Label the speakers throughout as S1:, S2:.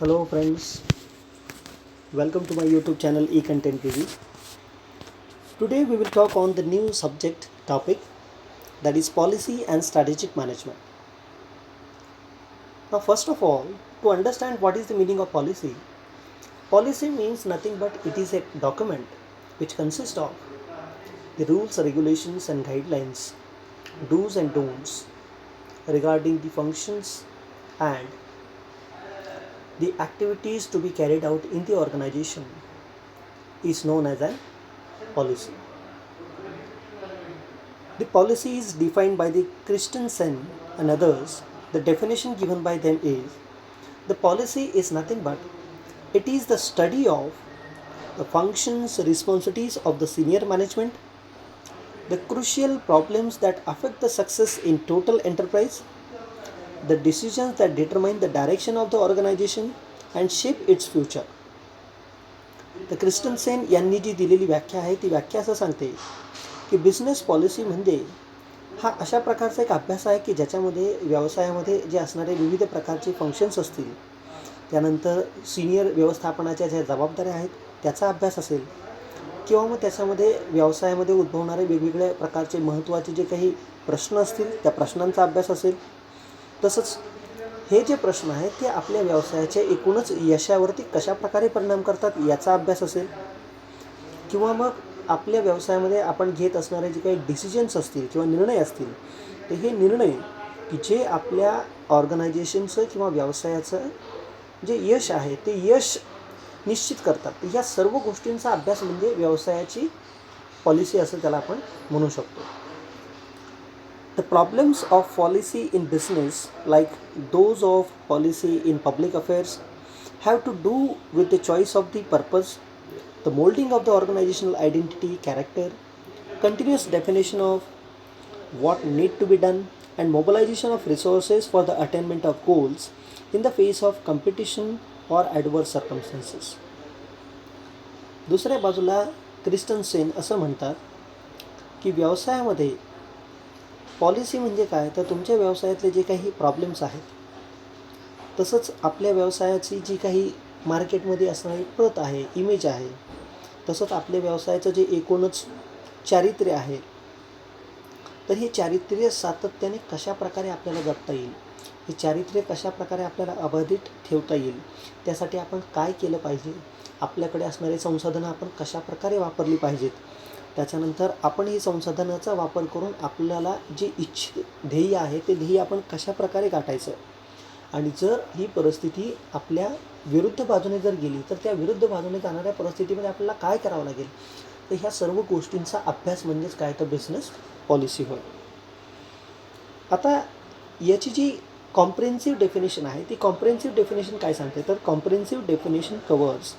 S1: Hello friends, welcome to my YouTube channel eContent TV. Today we will talk on the new subject topic, that is policy and strategic management. Now first of all, to understand what is the meaning of policy, policy means nothing but it is a document which consists of the rules, regulations and guidelines, do's and don'ts regarding the functions and the activities to be carried out in the organization is known as a policy. The policy is defined by the Christensen and others. The definition given by them is the policy is nothing but it is the study of the functions, responsibilities of the senior management, the crucial problems that affect the success in total enterprise, the decisions that determine the direction of the organization and shape its future. तर क्रिस्टनसेन यांनी जी दिलेली व्याख्या आहे ती व्याख्या असं सांगते की बिझनेस पॉलिसी म्हणजे हा अशा प्रकारचा एक अभ्यास आहे की ज्याच्यामध्ये व्यवसायामध्ये जे असणारे विविध प्रकारचे फंक्शन्स असतील, त्यानंतर सिनियर व्यवस्थापनाच्या ज्या जबाबदाऱ्या आहेत त्याचा अभ्यास असेल, किंवा मग त्याच्यामध्ये व्यवसायामध्ये उद्भवणारे वेगवेगळ्या प्रकारचे महत्त्वाचे जे काही प्रश्न असतील त्या प्रश्नांचा अभ्यास असेल. तसंच हे जे प्रश्न आहेत ते आपल्या व्यवसायाच्या एकूणच यशावरती कशा प्रकारे परिणाम करतात याचा अभ्यास असेल, किंवा मग आपल्या व्यवसायामध्ये आपण घेत असणारे जे काही डिसिजन्स असतील किंवा निर्णय असतील तर हे निर्णय की जे आपल्या ऑर्गनायझेशनचं किंवा व्यवसायाचं जे यश आहे ते यश निश्चित करतात. या सर्व गोष्टींचा अभ्यास म्हणजे व्यवसायाची पॉलिसी असं त्याला आपण म्हणू शकतो. The problems of policy in business, like those of policy in public affairs, have to do with the choice of the purpose, the molding of the organizational identity, character, continuous definition of what need to be done, and mobilization of resources for the attainment of goals in the face of competition or adverse circumstances. दुसऱ्या बाजूला क्रिस्टनसेन असं म्हणतात की व्यवसायामध्ये policy म्हणजे काय, तर तुमच्या व्यवसायातले जे काही प्रॉब्लेम्स आहेत, तसंच आपल्या व्यवसायाची जी काही मार्केटमध्ये असणारी प्रत आहे, इमेज आहे, तसंच आपल्या व्यवसायाचं जे एकूणच चारित्र्य आहे, तर हे चारित्र्य सातत्याने कशाप्रकारे आपल्याला जपता येईल, हे चारित्र्य कशाप्रकारे आपल्याला अबाधित ठेवता येईल, त्यासाठी आपण काय केलं पाहिजे, आपल्याकडे असणारे संसाधनं आपण कशाप्रकारे वापरली पाहिजेत, त्याच्यानंतर आपण ही संसाधनाचा वापर करून आपल्याला जे इच्छित ध्येय आहे ते ध्येय आपण कशाप्रकारे गाठायचं, आणि जर ही परिस्थिती आपल्या विरुद्ध बाजूने जर गेली तर त्या विरुद्ध बाजूने जाणाऱ्या परिस्थितीमध्ये आपल्याला काय करावं लागेल, तर ह्या सर्व गोष्टींचा अभ्यास म्हणजेच काय, तर बिझनेस पॉलिसी होय. आता याची जी कॉम्प्रिहेन्सिव्ह डेफिनेशन आहे ती कॉम्प्रिहेन्सिव्ह डेफिनेशन काय सांगते, तर comprehensive definition covers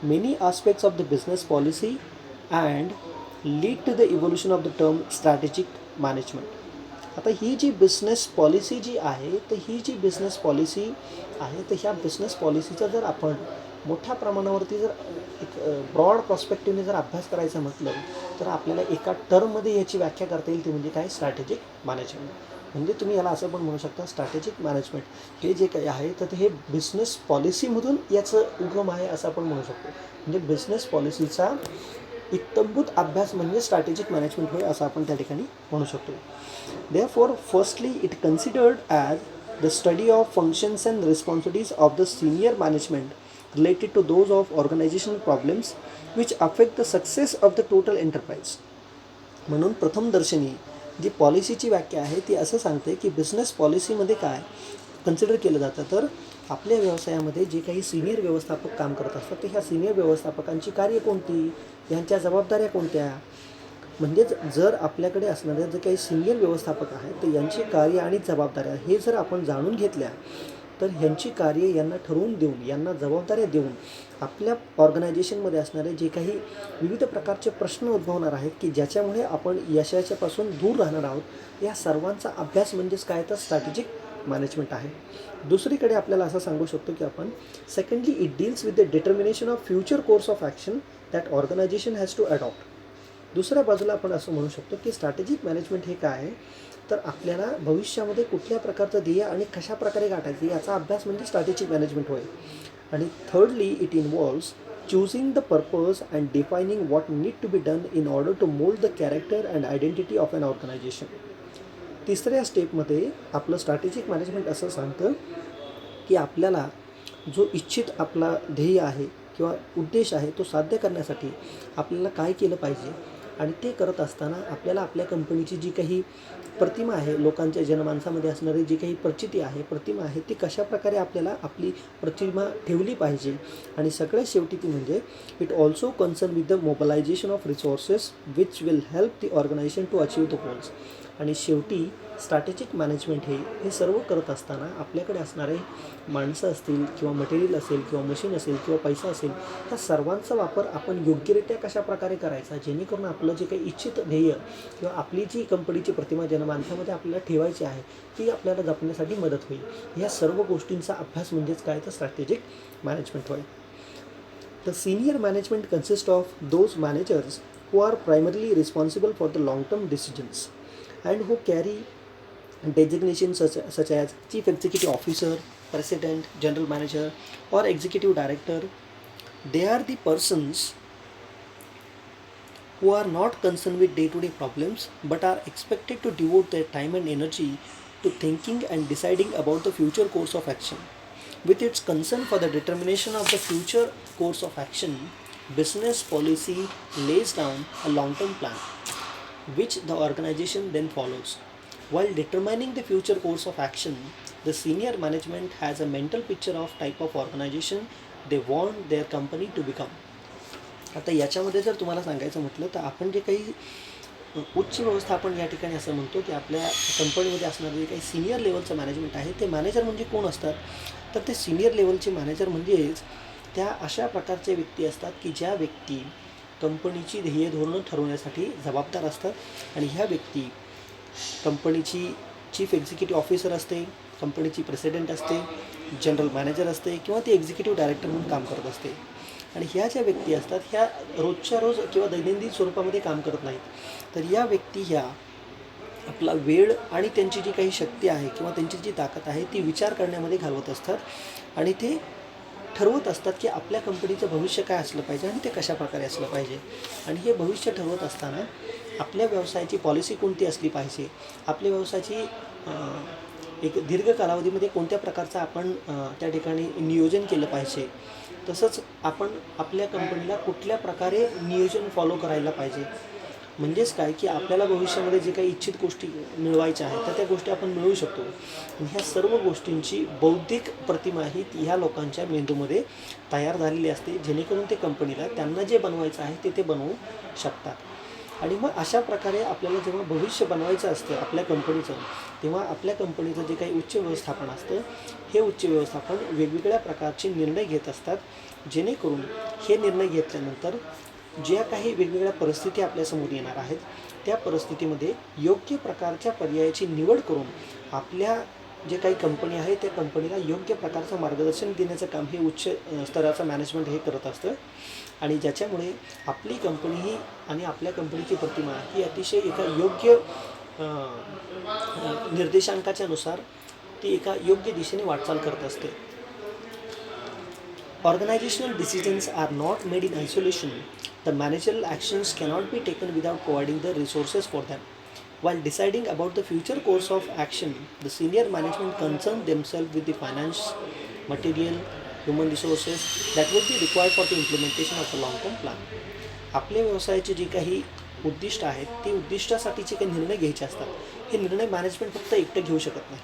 S1: many aspects of the business policy and lead to the evolution of the term strategic management. आता ही जी बिझनेस पॉलिसी जी आहे तर ही जी बिझनेस पॉलिसी आहे तर ह्या बिझनेस पॉलिसीचा जर आपण मोठ्या प्रमाणावरती जर एक ब्रॉड पर्स्पेक्टिव्हने जर अभ्यास करायचा म्हटलं तर आपल्याला एका टर्ममध्ये याची व्याख्या करता येईल, ती म्हणजे काय, स्ट्रॅटेजिक मॅनेजमेंट. म्हणजे तुम्ही याला असं पण म्हणू शकता स्ट्रॅटेजिक मॅनेजमेंट हे जे काही आहे तर हे बिझनेस पॉलिसीमधून याचं उगम आहे असं आपण म्हणू शकतो. म्हणजे बिझनेस पॉलिसीचा इत्तंभूत अभ्यास म्हणजे स्ट्रॅटेजिक मॅनेजमेंट होय असं आपण त्या ठिकाणी म्हणू शकतो. Therefore, firstly, it considered as the study of functions and responsibilities of the senior management related to those of organizational problems which affect the success of the total enterprise. म्हणून प्रथमदर्शनी जी पॉलिसीची व्याख्या आहे ती असं सांगते की बिझनेस पॉलिसीमध्ये काय कन्सिडर केलं जातं, तर आपल्या व्यवसायामध्ये जे काही सिनियर व्यवस्थापक काम करत असतात तर ह्या सिनियर व्यवस्थापकांची कार्य कोणती, यांच्या जबाबदाऱ्या कोणत्या, म्हणजेच जर आपल्याकडे असणारे जे काही सिनियर व्यवस्थापक आहेत तर यांची कार्य आणि जबाबदाऱ्या हे जर आपण जाणून घेतल्या तर ह्यांची कार्य यांना ठरवून देऊन, यांना जबाबदाऱ्या देऊन आपल्या ऑर्गनायझेशनमध्ये असणारे जे काही विविध प्रकारचे प्रश्न उद्भवणार आहेत की ज्याच्यामुळे आपण यशाच्यापासून दूर राहणार आहोत, या सर्वांचा अभ्यास म्हणजेच काय, तर स्ट्रॅटेजिक मॅनेजमेंट आहे. दुसरीकडे आपल्याला असं सांगू शकतो की आपण secondly it deals with the determination of future course of action that organisation has to adopt. दुसऱ्या बाजूला आपण असं म्हणू शकतो की स्ट्रॅटेजिक मॅनेजमेंट हे काय आहे, तर आपल्याला भविष्यामध्ये कुठल्या प्रकारचं ध्येय आणि कशा प्रकारे गाठायचं याचा अभ्यास म्हणजे स्ट्रॅटेजिक मॅनेजमेंट होय. आणि thirdly it involves choosing the purpose and defining what need to be done in order to mould the character and identity of an organisation. तिसऱ्या स्टेपमध्ये आपलं स्ट्रॅटेजिक मॅनेजमेंट असं सांगतं की आपल्याला जो इच्छित आपला ध्येय आहे किंवा उद्देश आहे तो साध्य करण्यासाठी आपल्याला काय केलं पाहिजे, आणि ते करत असताना आपल्याला आपल्या कंपनीची जी काही प्रतिमा आहे, लोकांच्या जनमानसामध्ये असणारी जी काही प्रतिमा आहे ती कशाप्रकारे आपल्याला आपली प्रतिमा ठेवली पाहिजे. आणि सगळ्यात शेवटी ती म्हणजे it also concern with the mobilisation of resources which will help the organisation to achieve the goals. आणि शेवटी स्ट्रॅटेजिक मॅनेजमेंट हे सर्व करत असताना आपल्याकडे असणारे माणसं असतील किंवा मटेरियल असेल किंवा मशीन असेल किंवा पैसा असेल, ह्या सर्वांचा वापर आपण योग्यरित्या कशाप्रकारे करायचा, जेणेकरून आपलं जे काही इच्छित ध्येय किंवा आपली जी कंपनीची प्रतिमा जनमानसामध्ये आपल्याला ठेवायची आहे ती आपल्याला जपण्यासाठी मदत होईल. ह्या सर्व गोष्टींचा अभ्यास म्हणजेच काय, तर स्ट्रॅटेजिक मॅनेजमेंट होईल. The senior management consist of those managers who are primarily responsible for the long-term decisions and who carry designations such as Chief Executive Officer, President, General Manager or Executive Director. They are the persons who are not concerned with day-to-day problems but are expected to devote their time and energy to thinking and deciding about the future course of action. With its concern for the determination of the future course of action, business policy lays down a long-term plan, which the organization then follows. While determining the future course of action, the senior management has a mental picture of type of organization they want their company to become. आता याच्यामध्ये जर तुम्हाला सांगायचं म्हटलं तर आपण जे काही उच्च व्यवस्थापन या ठिकाणी असं म्हणतो की आपल्या कंपनीमध्ये असणारे जे काही सिनियर लेवलचं मॅनेजमेंट आहे ते मॅनेजर म्हणजे कोण असतात, तर ते सिनियर लेवलचे मॅनेजर म्हणजेच त्या अशा प्रकारचे व्यक्ती असतात की ज्या व्यक्ती कंपनीची ध्येय धोरणं ठरवण्यासाठी जबाबदार असतात. आणि ह्या व्यक्ती कंपनीची चीफ एक्झिक्युटिव्ह ऑफिसर असते, कंपनीची प्रेसिडेंट असते, जनरल मॅनेजर असते किंवा ती एक्झिक्युटिव्ह डायरेक्टर म्हणून काम करत असते. आणि ह्या ज्या व्यक्ती असतात ह्या रोजच्या रोज किंवा दैनंदिन स्वरूपामध्ये काम करत नाहीत, तर या व्यक्ती ह्या आपला वेळ आणि त्यांची जी काही शक्ती आहे किंवा त्यांची जी ताकद आहे ती विचार करण्यामध्ये घालवत असतात आणि ते ठरवत असतात की आपल्या कंपनीचं भविष्य काय असलं पाहिजे आणि ते कशाप्रकारे असलं पाहिजे. आणि हे भविष्य ठरवत असताना आपल्या व्यवसायाची पॉलिसी कोणती असली पाहिजे, आपल्या व्यवसायाची एक दीर्घ कालावधीमध्ये कोणत्या प्रकारचं आपण त्या ठिकाणी नियोजन केलं पाहिजे, तसंच आपण आपल्या कंपनीला कुठल्या प्रकारे नियोजन फॉलो करायला पाहिजे. म्हणजेच काय की आपल्याला भविष्यामध्ये जे काही इच्छित गोष्टी मिळवायच्या आहेत तर त्या गोष्टी आपण मिळवू शकतो. ह्या सर्व गोष्टींची बौद्धिक प्रतिमा ही ह्या लोकांच्या मेंदूमध्ये तयार झालेली असते, जेणेकरून ते कंपनीला त्यांना जे बनवायचं आहे ते बनवू शकतात. आणि मग अशा प्रकारे आपल्याला जेव्हा भविष्य बनवायचं असतं आपल्या कंपनीचं, तेव्हा आपल्या कंपनीचं जे काही उच्च व्यवस्थापन असतं हे उच्च व्यवस्थापन वेगवेगळ्या प्रकारचे निर्णय घेत असतात, जेणेकरून हे निर्णय घेतल्यानंतर ज्या काही वेगवेगळ्या परिस्थिती आपल्यासमोर येणार आहेत त्या परिस्थितीमध्ये योग्य प्रकारच्या पर्यायाची निवड करून आपल्या जे काही कंपनी आहे त्या कंपनीला योग्य प्रकारचं मार्गदर्शन देण्याचं काम हे उच्च स्तराचं मॅनेजमेंट हे करत असतं. आणि ज्याच्यामुळे आपली कंपनी ही आणि आपल्या कंपनीची प्रतिमा ही अतिशय एका योग्य निर्देशांकाच्या नुसार ती एका योग्य दिशेने वाटचाल करत असते. Organizational decisions are not made in isolation. The managerial actions cannot be taken without providing the resources for them. While deciding about the future course of action, the senior management concern themselves with the finance, material, human resources that would be required for the implementation of a long-term plan. आपल्या व्यवसायाचे जे काही उद्दिष्ट आहेत ते उद्दिष्टासाठीचे काही निर्णय घ्यायचे असतात. हे निर्णय मॅनेजमेंट फक्त एकटं घेऊ शकत नाही,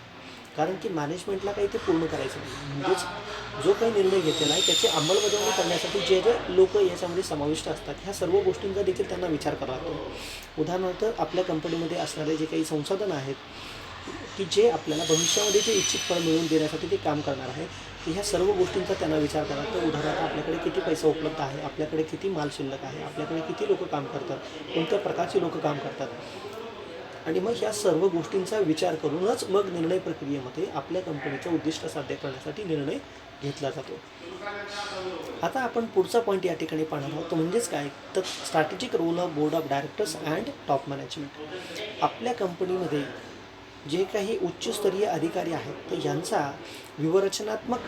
S1: कारण की मॅनेजमेंटला काही ते पूर्ण करायचं नाही. म्हणजेच जो काही निर्णय घेतलेला आहे त्याची अंमलबजावणी करण्यासाठी जे जे लोक याच्यामध्ये समाविष्ट असतात ह्या सर्व गोष्टींचा देखील त्यांना विचार करावा लागतो. उदाहरणार्थ आपल्या कंपनीमध्ये असणारे जे काही संसाधनं आहेत की जे आपल्याला भविष्यामध्ये जे इच्छित फळ मिळवून देण्यासाठी ते काम करणार आहेत, तर ह्या सर्व गोष्टींचा त्यांना विचार करावा लागतो. उदाहरणार्थ आपल्याकडे किती पैसा उपलब्ध आहे, आपल्याकडे किती माल शिल्लक आहे, आपल्याकडे किती लोक काम करतात, कोणत्या प्रकारची लोक काम करतात, आणि मग ह्या सर्व गोष्टींचा विचार करूनच मग निर्णय प्रक्रियेमध्ये आपल्या कंपनीचं उद्दिष्ट साध्य करण्यासाठी निर्णय घेतला जातो. आता आपण पुढचा पॉईंट या ठिकाणी पाहणार आहोत, तो म्हणजेच काय, तर strategic role of board of directors and top management. आपल्या कंपनीमध्ये जे काही उच्चस्तरीय अधिकारी आहेत तर यांचा विवरचनात्मक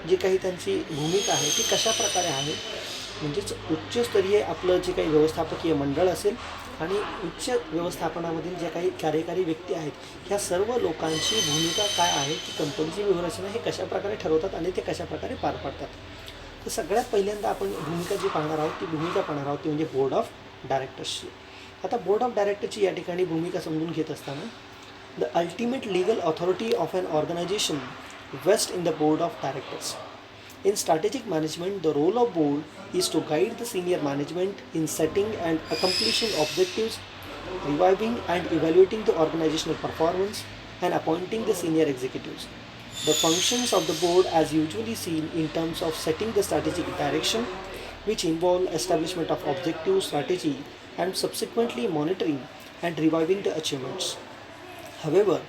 S1: जी काही त्यांची भूमिका आहे ती कशा प्रकारे आहे, म्हणजेच उच्चस्तरीय आपलं जे काही व्यवस्थापकीय मंडळ असेल आणि उच्च व्यवस्थापनामधील ज्या काही कार्यकारी व्यक्ती आहेत, ह्या सर्व लोकांची भूमिका काय आहे, की कंपनीची व्यूहरचना हे कशाप्रकारे ठरवतात आणि ते कशाप्रकारे पार पाडतात. तर सगळ्यात पहिल्यांदा आपण भूमिका जी पाहणार आहोत ती भूमिका पाहणार आहोत ती म्हणजे बोर्ड ऑफ डायरेक्टर्सची. आता बोर्ड ऑफ डायरेक्टरची या ठिकाणी भूमिका समजून घेत असताना the ultimate legal authority of an organisation vest in the board of directors. In strategic management, the role of board is to guide the senior management in setting and accomplishing objectives, reviving and evaluating the organizational performance, and appointing the senior executives. The functions of the board as usually seen in terms of setting the strategic direction, which involve establishment of objective strategy and subsequently monitoring and reviving the achievements. However,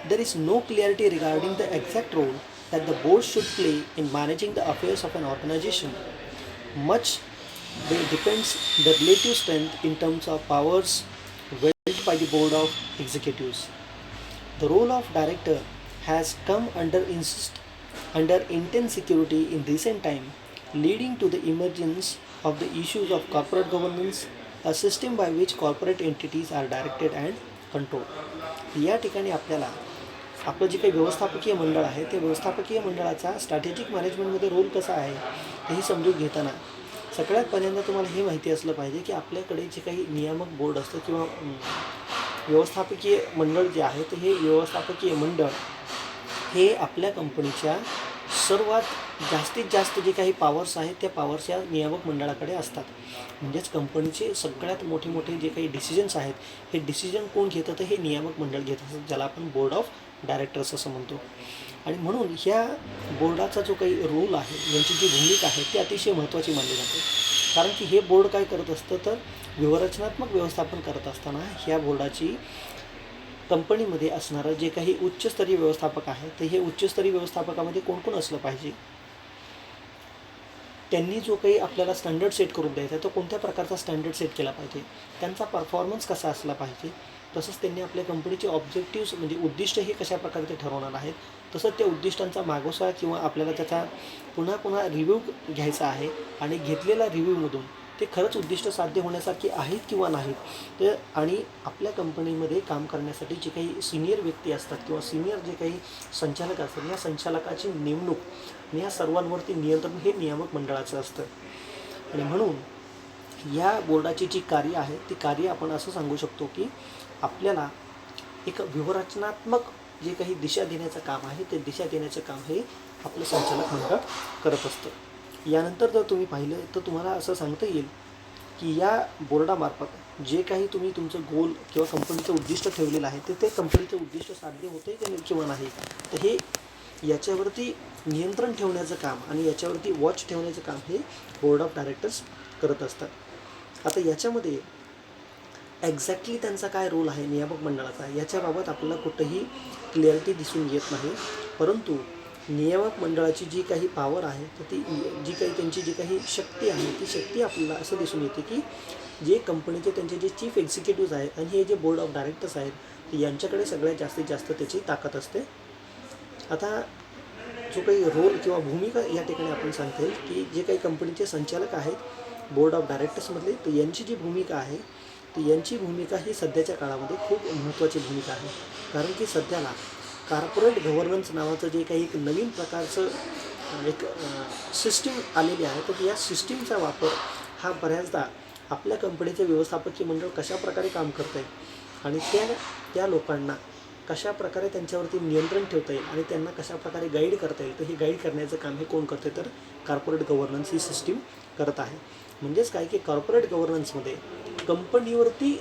S1: there is no clarity regarding the exact role that the board should play in managing the affairs of an organization. Much depends the relative strength in terms of powers held by the board of executives. The role of director has come under intense security in recent time, leading to the emergence of the issues of corporate governance, a system by which corporate entities are directed and controlled. या ठिकाणी आपल्याला आपलं जे काही व्यवस्थापकीय मंडळ आहे ते व्यवस्थापकीय मंडळाचा स्ट्रॅटेजिक मॅनेजमेंटमध्ये रोल कसा आहे हेही समजून घेताना सगळ्यात पहिल्यांदा तुम्हाला हे माहिती असलं पाहिजे की आपल्याकडे जे काही नियामक बोर्ड असतं किंवा व्यवस्थापकीय मंडळ जे आहे तर हे व्यवस्थापकीय मंडळ हे आपल्या कंपनीच्या सर्वात जास्तीत जास्त जे काही पॉवर्स आहेत त्या पॉवर्स या नियामक मंडळाकडे असतात. म्हणजेच कंपनीचे सगळ्यात मोठे मोठे जे काही डिसिजन्स आहेत हे डिसिजन कोण घेतं तर हे नियामक मंडळ घेत असतं, ज्याला आपण बोर्ड ऑफ डायरेक्टर्स असं म्हणतो. आणि म्हणून ह्या बोर्डाचा जो काही रोल आहे यांची जी भूमिका आहे ती अतिशय महत्त्वाची मानली जाते. कारण की हे बोर्ड काय करत असतं तर व्यूहरचनात्मक व्यवस्थापन करत असताना ह्या बोर्डाची कंपनीमध्ये असणारं जे काही उच्चस्तरीय व्यवस्थापक आहे तर हे उच्चस्तरीय व्यवस्थापकामध्ये कोण कोण असलं पाहिजे, त्यांनी जो काही आपल्याला स्टँडर्ड सेट करून द्यायचा आहे तो कोणत्या प्रकारचा स्टँडर्ड सेट केला पाहिजे, त्यांचा परफॉर्मन्स कसा असला पाहिजे, तसंच त्यांनी आपल्या कंपनीचे ऑब्जेक्टिव्स म्हणजे उद्दिष्ट हे कशा प्रकारे ते ठरवणार आहेत, तसंच त्या उद्दिष्टांचा मागोसा किंवा आपल्याला त्याचा पुन्हा पुन्हा रिव्ह्यू घ्यायचा आहे आणि घेतलेल्या रिव्ह्यूमधून ते खरंच उद्दिष्ट साध्य होण्यासारखी आहेत किंवा नाहीत. तर आणि आपल्या कंपनीमध्ये काम करण्यासाठी जे काही सिनियर व्यक्ती असतात किंवा सिनियर जे काही संचालक असतात या संचालकाची नेमणूक आणि या सर्वांवरती नियंत्रण हे नियामक मंडळाचं असतं. आणि म्हणून या बोर्डाची जी कार्य आहे ती कार्य आपण असं सांगू शकतो की आपल्याला एक व्यूहरचनात्मक जे काही दिशा देण्याचं काम आहे ते दिशा देण्याचं काम हे आपलं संचालक मंडळ करत असतं. यानंतर जर तुम्ही पाहिलं तर तुम्हाला असं सांगता येईल की या बोर्डामार्फत जे काही तुम्ही तुमचं गोल किंवा कंपनीचं उद्दिष्ट ठेवलेलं आहे ते कंपनीचं उद्दिष्ट साध्य होते किंवा नाही, तर हे याच्यावरती नियंत्रण ठेवण्याचं काम आणि याच्यावरती वॉच ठेवण्याचं काम हे बोर्ड ऑफ डायरेक्टर्स करत असतात. आता याच्यामध्ये एक्झॅक्टली त्यांचा काय रोल आहे नियामक मंडळाचा याच्याबाबत आपल्याला कुठंही क्लिअरिटी दिसून येत नाही, परंतु नियामक मंडळाची जी काही पॉवर आहे तर ती जी काही त्यांची जी काही शक्ती आहे ती शक्ती आपल्याला असं दिसून येते की जे कंपनीचे त्यांचे जे चीफ एक्झिक्युटिव्ज आहेत आणि हे जे बोर्ड ऑफ डायरेक्टर्स आहेत यांच्याकडे सगळ्यात जास्तीत जास्त त्याची ताकद असते. आता जो काही रोल किंवा भूमिका या ठिकाणी आपण सांगता येईल की जे काही कंपनीचे संचालक आहेत बोर्ड ऑफ डायरेक्टर्समधले तर यांची जी भूमिका आहे तर यांची भूमिका ही सध्याच्या काळामध्ये खूप महत्त्वाची भूमिका आहे. कारण की सध्याला कॉर्पोरेट गव्हर्नन्स नावाचं जे काही एक नवीन प्रकारचं एक सिस्टीम आलेली आहे तर या सिस्टीमचा वापर हा बऱ्याचदा आपल्या कंपनीचे व्यवस्थापकीय मंडळ कशा प्रकारे काम करतं आहे आणि त्या लोकांना कशा प्रकारे त्यांच्यावरती नियंत्रण ठेवता येईल आणि त्यांना कशा प्रकारे गाईड करता येईल तर हे गाईड करण्याचं काम हे कोण करते तर कॉर्पोरेट गव्हर्नन्स ही सिस्टीम करत आहे. म्हणजेच काय की कॉर्पोरेट गव्हर्नन्समध्ये कंपनीवरती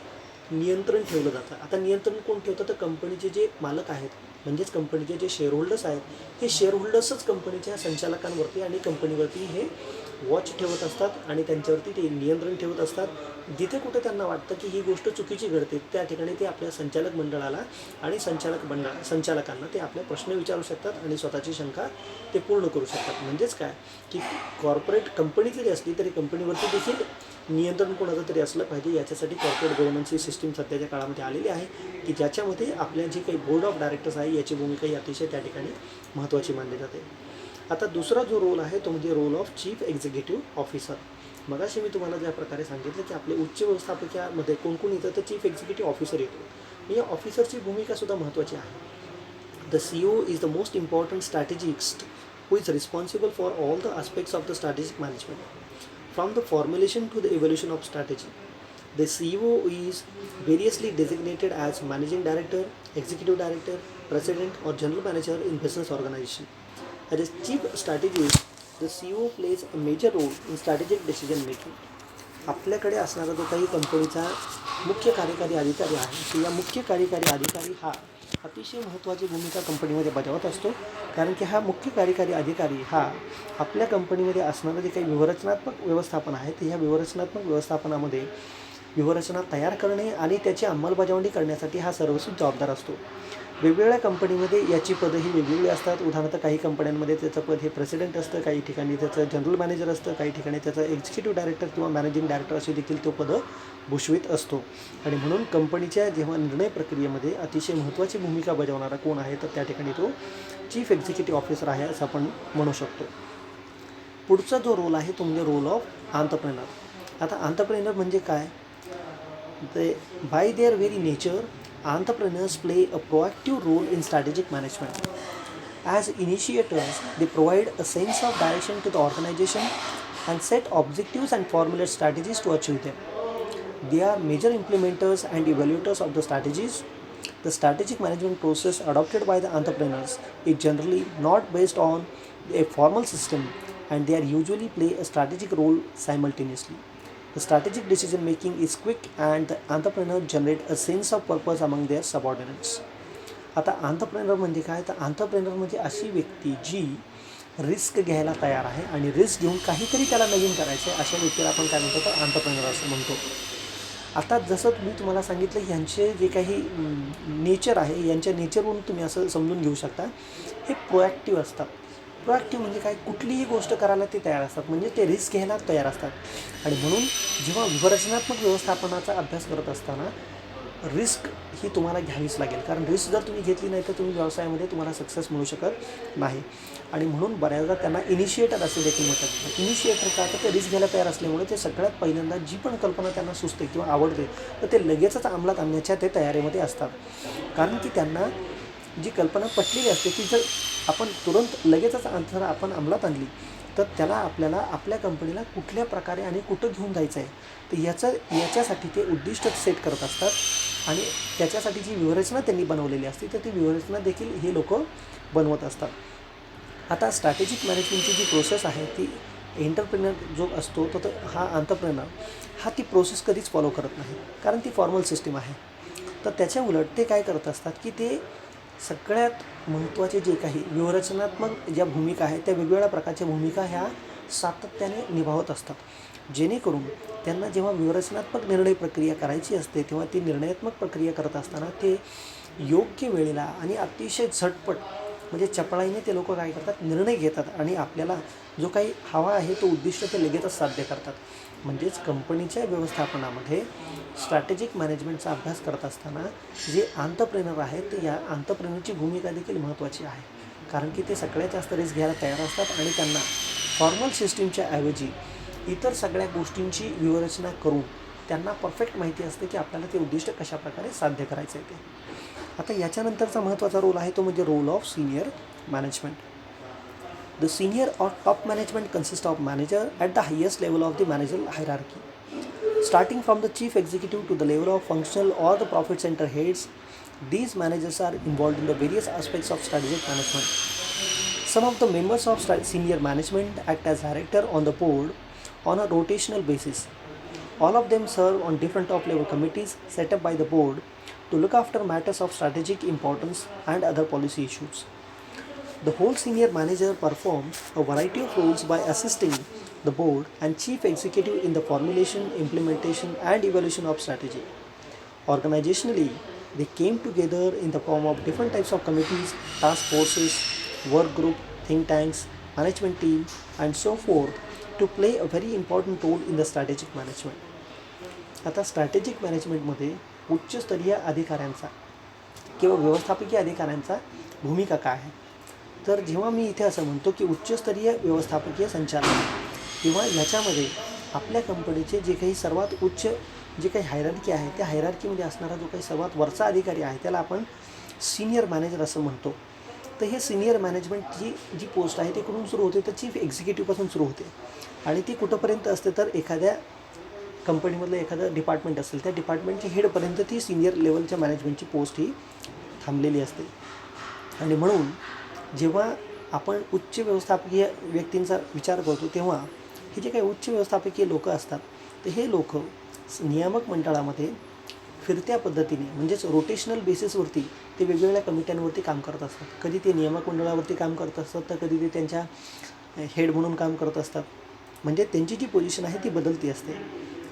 S1: नियंत्रण ठेवलं जातं. आता नियंत्रण कोण ठेवतं तर कंपनीचे जे मालक आहेत म्हणजेच कंपनीचे जे शेअरहोल्डर्स आहेत हे शेअरहोल्डर्सच कंपनीच्या संचालकांवरती आणि कंपनीवरती हे वॉच ठेवत असतात आणि त्यांच्यावरती ते नियंत्रण ठेवत असतात. जिथे कुठे त्यांना वाटतं की ही गोष्ट चुकीची घडते त्या ठिकाणी ते आपल्या संचालक मंडळाला आणि संचालकांना ते आपले प्रश्न विचारू शकतात आणि स्वतःची शंका ते पूर्ण करू शकतात. म्हणजेच काय की कॉर्पोरेट कंपनी जरी असली तरी कंपनीवरती देखील नियंत्रण कोणाचं तरी असलं पाहिजे. याच्यासाठी कॉर्पोरेट गव्हर्नन्सची सिस्टीम सध्याच्या काळामध्ये आलेली आहे की ज्याच्यामध्ये आपल्या जे काही बोर्ड ऑफ डायरेक्टर्स आहे याची भूमिका ही अतिशय त्या ठिकाणी महत्त्वाची मानली जाते. आता दुसरा जो रोल आहे तो म्हणजे role of chief executive officer. मगाशी मी तुम्हाला ज्या प्रकारे सांगितलं की आपले उच्च व्यवस्थापकामध्ये कोण कोण येतं, तर चीफ एक्झिक्युटिव्ह ऑफिसर येतो. या ऑफिसरची भूमिकासुद्धा महत्त्वाची आहे. The CEO is the most important strategist who is responsible for all the aspects of the strategic management, from the formulation to the evolution of strategy. The CEO is variously designated as managing director, executive director, president, or general manager in business organization. As a chief strategist, the CEO plays a major role in strategic decision making. आपल्याकडे असणारा जो काही कंपनीचा मुख्य कार्यकारी अधिकारी आहे, तर या मुख्य कार्यकारी अधिकारी हा अतिशय महत्त्वाची भूमिका कंपनीमध्ये बजावत असतो. कारण की हा मुख्य कार्यकारी अधिकारी हा आपल्या कंपनीमध्ये असणारं जे काही व्यूहरचनात्मक व्यवस्थापन आहे, तर ह्या व्यूहरचनात्मक व्यवस्थापनामध्ये व्यूहरचना तयार करणे आणि त्याची अंमलबजावणी करण्यासाठी हा सर्वस्वी जबाबदार असतो. वेगवेगळ्या कंपनीमध्ये याची पदं ही वेगवेगळी असतात. उदाहरणार्थ काही कंपन्यांमध्ये त्याचं पद हे प्रेसिडेंट असतं, काही ठिकाणी त्याचं जनरल मॅनेजर असतं, काही ठिकाणी त्याचं एक्झिक्युटिव्ह डायरेक्टर किंवा मॅनेजिंग डायरेक्टर असे देखील तो पदं भूषवित असतो. आणि म्हणून कंपनीच्या जेव्हा निर्णय प्रक्रियेमध्ये अतिशय महत्त्वाची भूमिका बजावणारा कोण आहे, तर त्या ठिकाणी तो चीफ एक्झिक्युटिव्ह ऑफिसर आहे असं आपण म्हणू शकतो. पुढचा जो रोल आहे तो म्हणजे रोल ऑफ आंत्रप्रेनर. आता आंत्रप्रेनर म्हणजे काय? By their very nature, entrepreneurs play a proactive role in strategic management. As initiators, they provide a sense of direction to the organization and set objectives and formulate strategies to achieve them. They are major implementers and evaluators of the strategies. The strategic management process adopted by the entrepreneurs is generally not based on a formal system, and they are usually play a strategic role simultaneously. The strategic decision making is quick and the entrepreneur generate a sense of purpose among their subordinates. आता entrepreneur म्हणजे काय? तर entrepreneur म्हणजे अशी व्यक्ती जी risk घ्यायला तयार आहे आणि रिस्क घेऊन काहीतरी त्याला नवीन करायचं आहे, अशा व्यक्तीला आपण काय म्हणतो? तर entrepreneur असं म्हणतो. आता जसं मी तुम्हाला सांगितलं, यांचे जे काही नेचर आहे, यांच्या नेचरवरून तुम्ही असं समजून घेऊ शकता, हे प्रोॲक्टिव्ह असतात. प्रोॲक्टिव्ह म्हणजे काय? कुठलीही गोष्ट करायला ते तयार असतात, म्हणजे ते रिस्क घ्यायला तयार असतात. आणि म्हणून जेव्हा व्यूहरचनात्मक व्यवस्थापनाचा अभ्यास करत असताना रिस्क ही तुम्हाला घ्यावीच लागेल. कारण रिस्क जर तुम्ही घेतली नाही तर तुम्ही व्यवसायामध्ये तुम्हाला सक्सेस मिळू शकत नाही. आणि म्हणून बऱ्याचदा त्यांना इनिशिएटर असे देखील म्हणतात. इनिशिएटर का? तर ते रिस्क घ्यायला तयार असल्यामुळे ते सगळ्यात पहिल्यांदा जी पण कल्पना त्यांना सुचते किंवा आवडते, तर ते लगेचच अंमलात आणण्याच्या ते तयारीमध्ये असतात. कारण की त्यांना जी कल्पना पटलेली असते ती जर आपण तुरंत लगेचच जर आपण अंमलात आणली, तर त्याला आपल्याला आपल्या कंपनीला कुठल्या प्रकारे आणि कुठं घेऊन जायचं आहे, तर याच्यासाठी ते उद्दिष्ट सेट करत असतात. आणि त्याच्यासाठी जी व्यूहरचना त्यांनी बनवलेली असते, तर ती व्यूहरचना देखील हे लोक बनवत असतात. आता स्ट्रॅटेजिक मॅनेजमेंटची जी प्रोसेस आहे, ती एंटरप्रेनर जो असतो तो हा एंटरप्रेनर हा ती प्रोसेस कधीच फॉलो करत नाही, कारण ती फॉर्मल सिस्टीम आहे. तर त्याच्या उलट ते काय करत असतात की ते सगळ्यात महत्त्वाचे जे काही व्यूहरचनात्मक ज्या भूमिका आहेत, त्या वेगवेगळ्या प्रकारच्या भूमिका ह्या सातत्याने निभावत असतात. जेणेकरून त्यांना जेव्हा व्यूहरचनात्मक निर्णय प्रक्रिया करायची असते, तेव्हा ती निर्णयात्मक प्रक्रिया करत असताना ते योग्य वेळेला आणि अतिशय झटपट म्हणजे चपळाईने ते लोक काय करतात? निर्णय घेतात आणि आपल्याला जो काही हवा आहे तो उद्दिष्ट ते लगेचच साध्य करतात. म्हणजेच कंपनीच्या व्यवस्थापनामध्ये स्ट्रॅटेजिक मॅनेजमेंटचा अभ्यास करत असताना जे एंटरप्रेनर आहेत, ते या एंटरप्रेनरची भूमिका देखील महत्त्वाची आहे. कारण की ते सगळ्यात जास्त रिस्क घ्यायला तयार असतात आणि त्यांना फॉर्मल सिस्टीमच्या ऐवजी इतर सगळ्या गोष्टींची व्यूहरचना करून त्यांना परफेक्ट माहिती असते की आपल्याला ते उद्दिष्ट कशाप्रकारे साध्य करायचं आहे ते. आता याच्यानंतरचा महत्त्वाचा रोल आहे तो म्हणजे role of senior management. The senior or top management consist of manager at the highest level of the managerial hierarchy. Starting from the chief executive to the level of functional or the profit center heads, these managers are involved in the various aspects of strategic management. Some of the members of senior management act as director on the board on a rotational basis. All of them serve on different top-level committees set up by the board to look after matters of strategic importance and other policy issues. The whole senior manager performs a variety of roles by assisting the board and chief executive in the formulation, implementation, and evaluation of strategy. Organizationally, they came together in the form of different types of committees, task forces, work group, think tanks, management team, and so forth to play a very important role in the strategic management. आता strategic मॅनेजमेंटमध्ये उच्चस्तरीय अधिकाऱ्यांचा किंवा व्यवस्थापकीय अधिकाऱ्यांचा भूमिका काय आहे? तर जेव्हा मी इथे असं म्हणतो की उच्चस्तरीय व्यवस्थापकीय संचालन, किंवा याच्यामध्ये आपल्या कंपनीचे जे काही सर्वात उच्च जे काही हायरार्की आहे, त्या हायरार्कीमध्ये असणारा जो काही सर्वात वरचा अधिकारी आहे त्याला आपण सिनियर मॅनेजर असं म्हणतो. तर हे सिनियर मॅनेजमेंटची जी पोस्ट आहे ती कुठून सुरू होते, तर चीफ एक्झिक्युटिव्हपासून सुरू होते. आणि ती कुठंपर्यंत असते, तर एखाद्या कंपनीमधलं एखादं डिपार्टमेंट असेल त्या डिपार्टमेंटची हेडपर्यंत ती सिनियर लेवलच्या मॅनेजमेंटची पोस्ट ही थांबलेली असते. आणि म्हणून जेव्हा आपण उच्च व्यवस्थापकीय व्यक्तींचा विचार करतो तेव्हा हे जे काही उच्च व्यवस्थापकीय लोक असतात, तर हे लोक नियामक मंडळामध्ये फिरत्या पद्धतीने म्हणजेच रोटेशनल बेसिसवरती ते वेगवेगळ्या कमिट्यांवरती काम करत असतात. कधी ते नियामक मंडळावरती काम करत असतात, तर कधी ते त्यांच्या हेड म्हणून काम करत असतात. म्हणजे त्यांची जी पोझिशन आहे ती बदलती असते.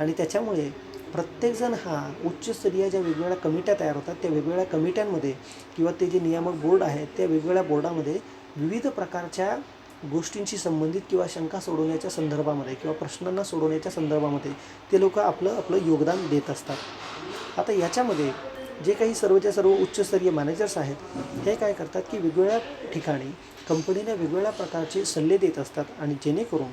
S1: आणि त्याच्यामुळे प्रत्येकजण हा उच्चस्तरीय ज्या वेगवेगळ्या कमिट्या तयार होतात त्या वेगवेगळ्या कमिट्यांमध्ये किंवा ते जे नियामक बोर्ड आहेत त्या वेगवेगळ्या बोर्डामध्ये विविध प्रकारच्या गोष्टींशी संबंधित किंवा शंका सोडवण्याच्या संदर्भामध्ये किंवा प्रश्नांना सोडवण्याच्या संदर्भामध्ये ते लोक आपलं योगदान देत असतात. आता याच्यामध्ये जे काही सर्वच्या सर्व उच्चस्तरीय मॅनेजर्स आहेत हे काय करतात की वेगवेगळ्या ठिकाणी कंपनीला वेगवेगळ्या प्रकारचे सल्ले देत असतात. आणि जेणेकरून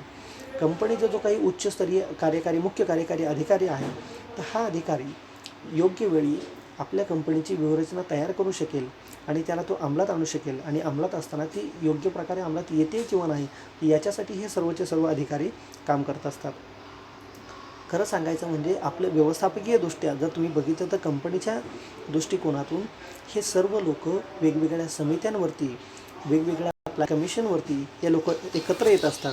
S1: कंपनीचा जो काही उच्चस्तरीय मुख्य कार्यकारी अधिकारी आहे, तर हा अधिकारी योग्य वेळी आपल्या कंपनीची व्यूहरचना तयार करू शकेल आणि त्याला तो अंमलात आणू शकेल. आणि अंमलात असताना ती योग्य प्रकारे अंमलात येते किंवा नाही याच्यासाठी हे सर्वचे सर्व अधिकारी काम करत असतात. खरं सांगायचं म्हणजे आपलं व्यवस्थापकीय दृष्ट्या जर तुम्ही बघितलं तर कंपनीच्या दृष्टिकोनातून हे सर्व लोक वेगवेगळ्या समित्यांवरती, वेगवेगळ्या आपल्या कमिशनवरती हे लोक एकत्र येत असतात.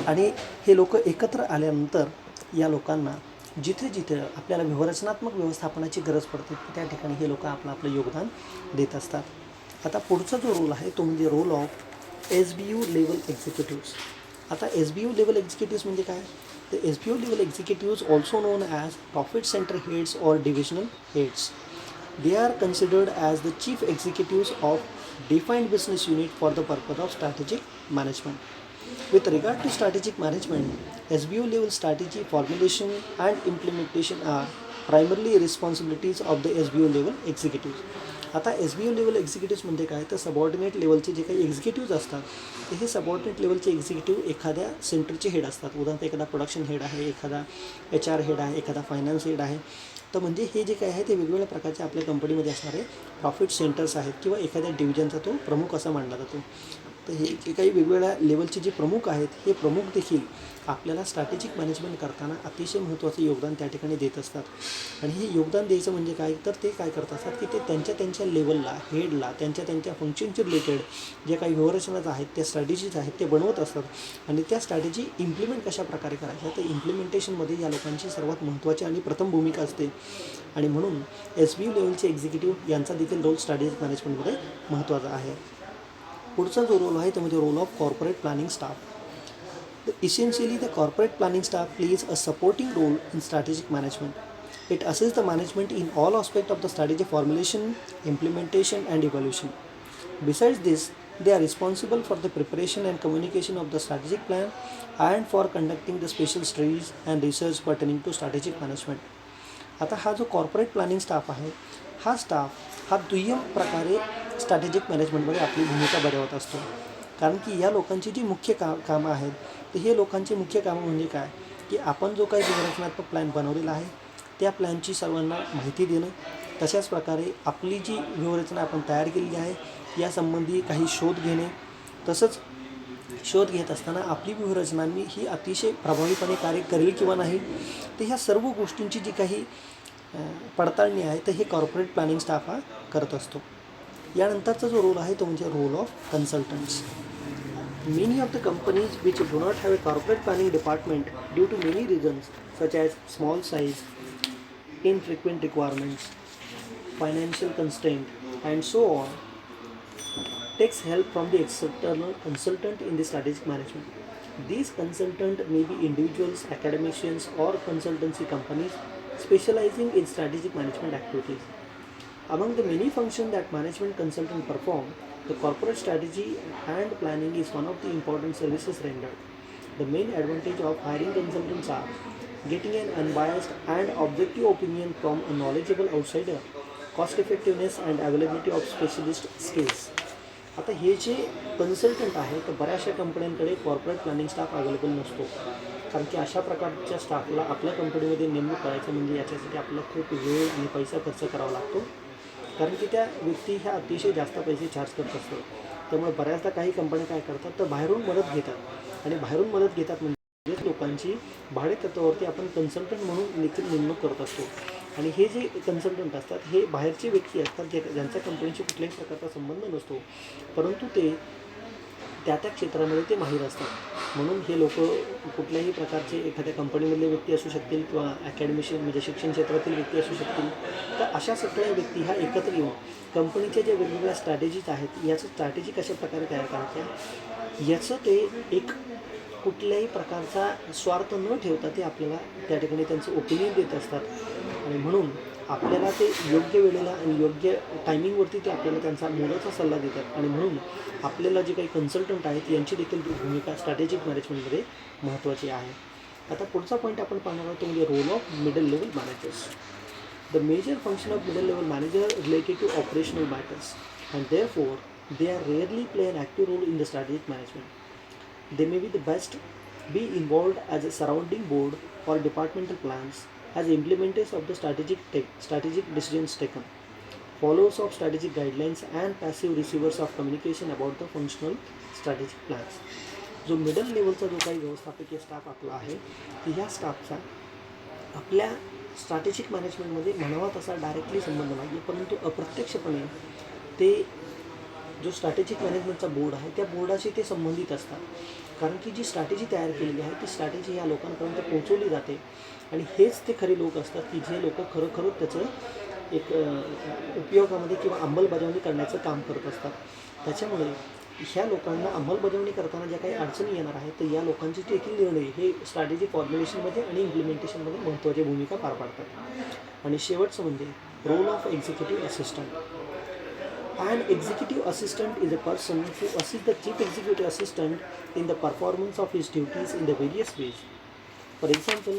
S1: आणि हे लोक एकत्र आल्यानंतर या लोकांना जिथे जिथे आपल्याला व्यवस्थापनात्मक व्यवस्थापनाची गरज पडते त्या ठिकाणी हे लोक आपलं योगदान देत असतात. आता पुढचा जो रोल आहे तो म्हणजे role of SBU level executives. आता SBU लेवल एक्झिक्युटिव्स म्हणजे काय, तर SBU level executives also known as profit centre heads or divisional heads. They are considered as the chief executives of defined business unit for the purpose of strategic management. With regard to strategic management, SBU level strategy formulation and implementation are primarily responsibilities of the SBU level executives. आता SBU level executives म्हणजे काय, तर subordinate लेवलचे जे काही एक्झिक्युटिव्ज असतात तर हे सबऑर्डिनेट लेवलचे एक्झिक्युटिव्ह एखाद्या सेंटरचे हेड असतात. उदाहरणार्थ एखादा प्रोडक्शन हेड आहे, एखादा HR हेड आहे, एखादा फायनान्स हेड आहे. तर म्हणजे हे जे काय आहे ते वेगवेगळ्या प्रकारचे आपल्या कंपनीमध्ये असणारे प्रॉफिट सेंटर्स आहेत किंवा एखाद्या डिव्हिजनचा तो प्रमुख असा मानला जातो. तर हे जे काही वेगवेगळ्या लेवलचे जे प्रमुख आहेत हे प्रमुख देखील आपल्याला स्ट्रॅटेजिक मॅनेजमेंट करताना अतिशय महत्त्वाचं योगदान त्या ठिकाणी देत असतात. आणि हे योगदान द्यायचं म्हणजे काय, तर ते काय करत असतात की ते त्यांच्या लेवलला, हेडला, त्यांच्या फंक्शनचे रिलेटेड जे काही व्यवहारचनाच आहेत, त्या स्ट्रॅटेजीज आहेत ते बनवत असतात. आणि त्या स्ट्रॅटेजी इम्प्लिमेंट कशा प्रकारे करायच्या, तर इम्प्लिमेंटेशनमध्ये या लोकांची सर्वात महत्त्वाची आणि प्रथम भूमिका असते. आणि म्हणून SBU लेवलचे एक्झिक्युटिव्ह यांचा देखील रोल स्ट्रॅटेजिक मॅनेजमेंटमध्ये महत्त्वाचा आहे. पुढचा जो रोल आहे तो म्हणजे role of corporate planning staff. Essentially, the corporate planning staff plays a supporting role in strategic management. It assists the management in all aspects of the strategy formulation, implementation, and evaluation. Besides this, they are responsible for the preparation and communication of the strategic plan and for conducting the special studies and research pertaining to strategic management. आता हा जो corporate planning staff आहे हा staff हा दुय्यम प्रकारे strategic मॅनेजमेंटमध्ये आपली भूमिका बजावत असतो. कारण की या लोकांची जी मुख्य कामं आहेत तर हे लोकांची मुख्य कामं म्हणजे काय, की आपण जो काही व्यवस्थापनात्मक प्लॅन बनवलेला आहे त्या प्लॅनची सर्वांना माहिती देणं, तशाच प्रकारे आपली जी व्यूहरचना आपण तयार केलेली आहे यासंबंधी काही शोध घेणे, तसंच शोध घेत असताना आपली व्यूहरचना ही अतिशय प्रभावीपणे कार्य करेल किंवा नाही, तर ह्या सर्व गोष्टींची जी काही पडताळणी आहे तर हे कॉर्पोरेट प्लॅनिंग स्टाफ हा करत असतो. यानंतरचा जो रोल आहे तो म्हणजे role of consultants. Many of the companies which do not have a corporate planning department due to many reasons such as small size, infrequent requirements, financial constraint and so on takes help from the external consultant in the strategic management. These consultants may be individuals, academicians or consultancy companies specializing in strategic management activities. Among the many functions that management consultants perform, the corporate strategy and planning is one of the important services rendered. The main advantage of hiring consultants are getting an unbiased and objective opinion from a knowledgeable outsider, cost effectiveness and availability of specialist skills. आता हे जे consultant आहे तर बऱ्याचशा कंपन्यांकडे corporate planning staff available नसतो, कारण की अशा प्रकारच्या स्टाफला आपल्या कंपनीमध्ये नेमणूक करायचं म्हणजे याच्यासाठी आपल्याला खूप वेळ आणि पैसा खर्च करावा लागतो, कारण की त्या व्यक्ती ह्या अतिशय जास्त पैसे चार्ज करत असतात. त्यामुळे बऱ्याचदा काही कंपन्या काय करतात तर बाहेरून मदत घेतात, आणि बाहेरून मदत घेतात म्हणजे लोकांची भाडेतत्वावरती आपण कन्सल्टंट म्हणून देखील नेमणूक करत असतो. आणि हे जे कन्सल्टंट असतात हे बाहेरचे व्यक्ती असतात ज्यांचा कंपनीशी कुठल्याही प्रकारचा संबंध नसतो, परंतु ते त्या क्षेत्रामध्ये ते माहीर असतात. म्हणून हे लोक कुठल्याही प्रकारचे एखाद्या कंपनीमधले व्यक्ती असू शकतील किंवा अकॅडमिशियन म्हणजे शिक्षण क्षेत्रातील व्यक्ती असू शकतील. तर अशा सगळ्या व्यक्ती ह्या एकत्र येऊन कंपनीच्या ज्या वेगवेगळ्या स्ट्रॅटेजीज आहेत याचं स्ट्रॅटेजी कशा प्रकारे तयार करायच्या याचं ते एक कुठल्याही प्रकारचा स्वार्थ न ठेवता ते आपल्याला त्या ठिकाणी त्यांचं ओपिनियन देत असतात. आणि म्हणून आपल्याला ते योग्य वेळेला आणि योग्य टायमिंगवरती ते आपल्याला त्यांचा मोलाचा सल्ला देतात. आणि म्हणून आपल्याला जे काही कन्सल्टंट आहेत यांची देखील भूमिका स्ट्रॅटेजिक मॅनेजमेंटमध्ये महत्त्वाची आहे. आता पुढचा पॉईंट आपण पाहणार आहोत तो म्हणजे role of middle level managers. The major function of middle level manager related to operational matters and therefore they are rarely play an active role in the strategic management. They may be the best be involved as a surrounding board or departmental plans as implementers of the strategic decisions taken, followers of strategic guidelines and passive receivers of communication about the functional strategic plans. जो middle लेवलचा जो काही व्यवस्थापकीय staff आपला आहे ह्या स्टाफचा आपल्या strategic मॅनेजमेंटमध्ये म्हणावा तसा डायरेक्टली संबंध नाही, परंतु अप्रत्यक्षपणे ते जो स्ट्रॅटेजिक मॅनेजमेंटचा बोर्ड आहे त्या बोर्डाशी ते संबंधित असतात. कारण की जी स्ट्रॅटेजी तयार केलेली आहे ती स्ट्रॅटेजी या लोकांपर्यंत पोहोचवली जाते, आणि हेच ते खरे लोक असतात की जे लोक खरोखर त्याचं एक उपयोगामध्ये किंवा अंमलबजावणी करण्याचं काम करत असतात. त्याच्यामुळे ह्या लोकांना अंमलबजावणी करताना ज्या काही अडचणी येणार आहेत तर या लोकांचे देखील निर्णय हे स्ट्रॅटेजी फॉर्म्युलेशनमध्ये आणि इम्प्लिमेंटेशनमध्ये महत्त्वाची भूमिका पार पाडतात. आणि शेवटचं म्हणजे role of executive assistant. An executive assistant is a person who assists the chief executive assistant in the performance of his duties in the various ways. For example,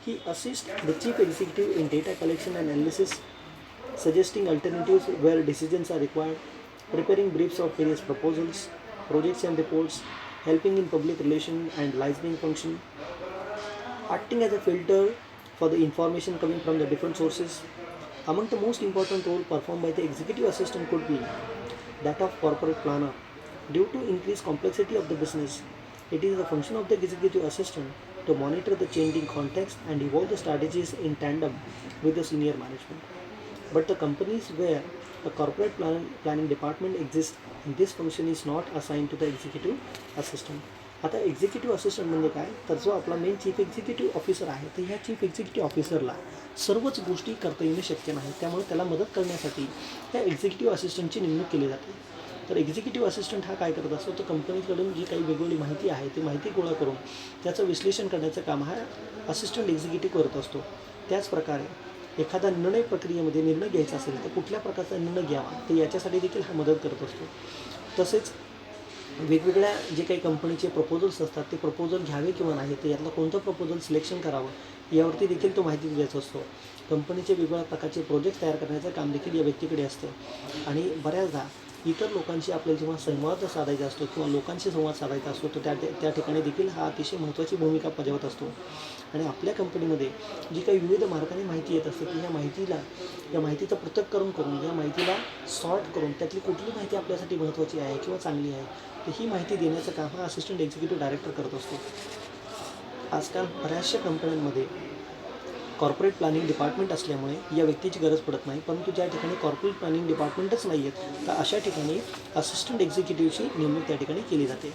S1: he assists the chief executive in data collection and analysis, suggesting alternatives where decisions are required, preparing briefs of various proposals, projects and reports, helping in public relations and licensing function, acting as a filter for the information coming from the different sources. Among the most important role performed by the executive assistant could be that of corporate planner. Due to increased complexity of the business, it is the function of the executive assistant to monitor the changing context and evolve the strategies in tandem with the senior management. But the companies where a corporate planning department exists, this function is not assigned to the executive assistant. आता executive assistant म्हणजे काय तर जो आपला main chief executive officer आहे तर ह्या chief executive ऑफिसरला सर्वच गोष्टी करता येणं शक्य नाही, त्यामुळे त्याला मदत करण्यासाठी त्या एक्झिक्युटिव्ह असिस्टंटची नेमणूक केली जाते. तर एक्झिक्युटिव्ह असिस्टंट हा काय करत असतो तर कंपनीकडून जी काही वेगवेगळी माहिती आहे ती माहिती गोळा करून त्याचं विश्लेषण करण्याचं काम हा असिस्टंट एक्झिक्युटिव्ह करत असतो. त्याचप्रकारे एखादा निर्णय प्रक्रियेमध्ये निर्णय घ्यायचा असेल तर कुठल्या प्रकारचा निर्णय घ्यावा तर याच्यासाठी देखील हा मदत करत असतो. तसेच वेगवेगळ्या जे काही कंपनीचे प्रपोजल्स असतात ते प्रपोजल घ्यावे किंवा नाही तर यातलं कोणतं प्रपोजल सिलेक्शन करावं यावरती देखील तो माहिती द्यायचा असतो. कंपनीचे वेगवेगळ्या प्रकारचे प्रोजेक्ट तयार करण्याचं काम देखील या व्यक्तीकडे असतं. आणि बऱ्याचदा इतर लोकांशी आपल्याला जेव्हा संवाद साधायचा असतो किंवा लोकांशी संवाद साधायचा असतो तर त्या ठिकाणी देखील हा अतिशय महत्त्वाची भूमिका बजावत असतो. आणि आपल्या कंपनीमध्ये जी काही विविध मार्गाने माहिती येत असते की या माहितीचं पृथक्करण करून या माहितीला सॉर्ट करून त्यातली कुठली माहिती आपल्यासाठी महत्त्वाची आहे किंवा चांगली आहे तर ही माहिती देण्याचं काम हा असिस्टंट एक्झिक्युटिव्ह डायरेक्टर करत असतो. आजकाल बऱ्याचशा कंपन्यांमध्ये कॉर्पोरेट प्लॅनिंग डिपार्टमेंट असल्यामुळे या व्यक्तीची गरज पडत नाही, परंतु ज्या ठिकाणी कॉर्पोरेट प्लॅनिंग डिपार्टमेंटच नाही आहेत तर अशा ठिकाणी असिस्टंट एक्झिक्युटिव्हची नेमणूक त्या ठिकाणी केली जाते.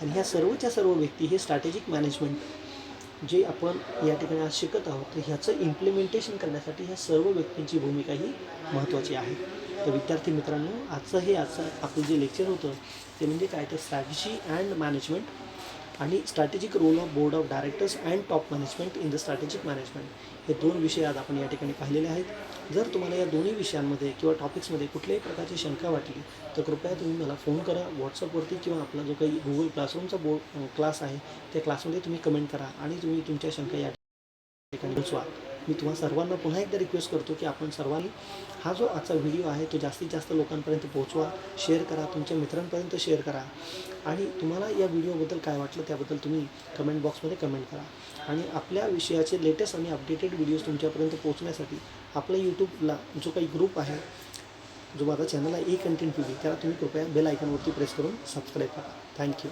S1: आणि ह्या सर्वच्या सर्व व्यक्ती हे स्ट्रॅटेजिक मॅनेजमेंट जे आपण या ठिकाणी आज शिकत आहोत तर ह्याचं इम्प्लिमेंटेशन करण्यासाठी ह्या सर्व व्यक्तींची भूमिका ही महत्त्वाची आहे. तर विद्यार्थी मित्रांनो आजचं आपलं जे लेक्चर होतं ते म्हणजे काय तर स्ट्रॅटेजी अँड मॅनेजमेंट आणि strategic role of board of directors and top management in the strategic management हे 2 विषय आज आपण या ठिकाणी पाहिलेले आहेत. जर तुम्हाला या दोन्ही विषयांमध्ये किंवा टॉपिक्समध्ये कुठल्याही प्रकारची शंका वाटली तर कृपया तुम्ही मला फोन करा व्हॉट्सअपवरती किंवा आपला जो काही गुगल क्लासरूमचा क्लास आहे त्या क्लासमध्ये तुम्ही कमेंट करा आणि तुम्ही तुमच्या शंका या ठिकाणी सुचवा. मी तुम्हा सर्वांना पुन्हा एकदा रिक्वेस्ट करतो की आपण सर्वांनी हा जो आजचा व्हिडिओ आहे तो जास्तीत जास्त लोकांपर्यंत पोहोचवा, शेअर करा, तुमच्या मित्रांपर्यंत शेअर करा आणि तुम्हाला या व्हिडिओबद्दल काय वाटलं त्याबद्दल तुम्ही कमेंट बॉक्समध्ये कमेंट करा. आणि आपल्या विषयाचे लेटेस्ट आणि अपडेटेड व्हिडिओज तुमच्यापर्यंत पोहोचण्यासाठी आपल्या यूट्यूबला जो काही ग्रुप आहे, जो माझा चॅनल आहे कंटेंट टीव्ही, त्याला तुम्ही कृपया बेल आयकॉनवरती प्रेस करून सबस्क्राईब करा. थँक्यू.